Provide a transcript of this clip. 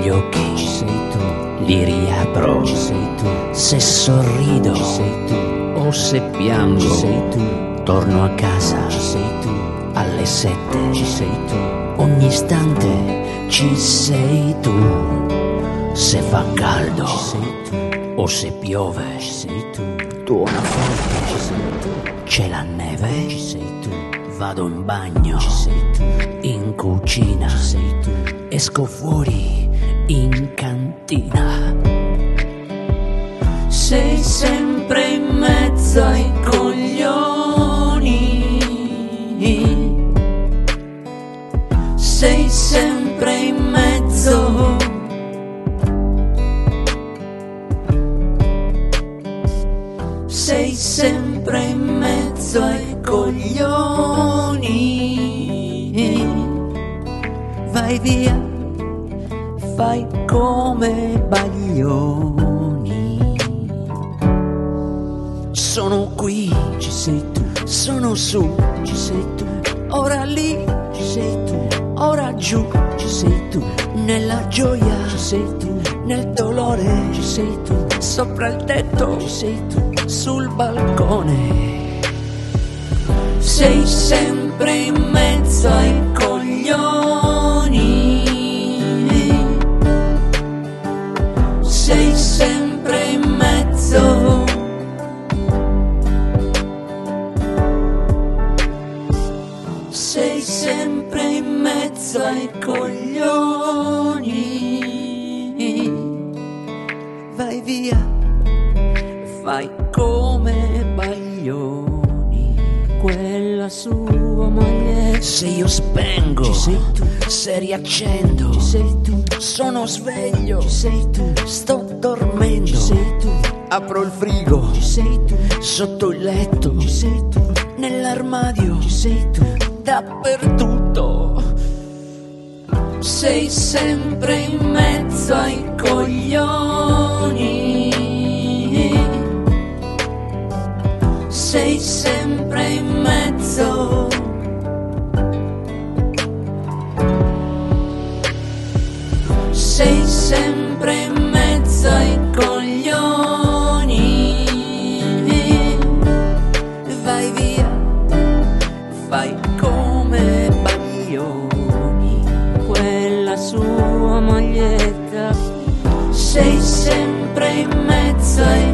gli occhi ci sei tu, li riapro ci sei tu, se sorrido ci sei tu, o se piango ci sei tu, torno a casa ci sei tu, alle 7 ci sei tu, ogni istante ci sei tu, se fa caldo ci sei tu, o se piove ci sei tu, tuona forte ci sei tu, c'è la neve ci sei tu, vado in bagno ci sei tu, in cucina ci sei tu, esco fuori in cantina. Sei sempre in mezzo ai coglioni, sei sempre in mezzo, sei sempre in mezzo ai coglioni. Vai via, fai come Baglioni. Sono qui, ci sei tu, sono su, ci sei tu, ora lì, ci sei tu, ora giù, ci sei tu, nella gioia, ci sei tu, nel dolore, ci sei tu, sopra il tetto, ci sei tu, sul balcone. Sei sempre in mezzo ai coglioni, sei sempre in mezzo, sei sempre in mezzo ai coglioni. Vai via, fai come Baglioni. Quella sua moglie, se io spengo ci sei tu, se riaccendo ci sei tu, sono sveglio ci sei tu, sto dormendo ci sei tu, apro il frigo ci sei tu, sotto il letto ci sei tu, nell'armadio ci sei tu, dappertutto. Sei sempre in mezzo ai coglioni, sei sempre in mezzo, sei sempre in mezzo ai coglioni. Vai via, fai come Baglioni. Quella sua maglietta, sei sempre in mezzo ai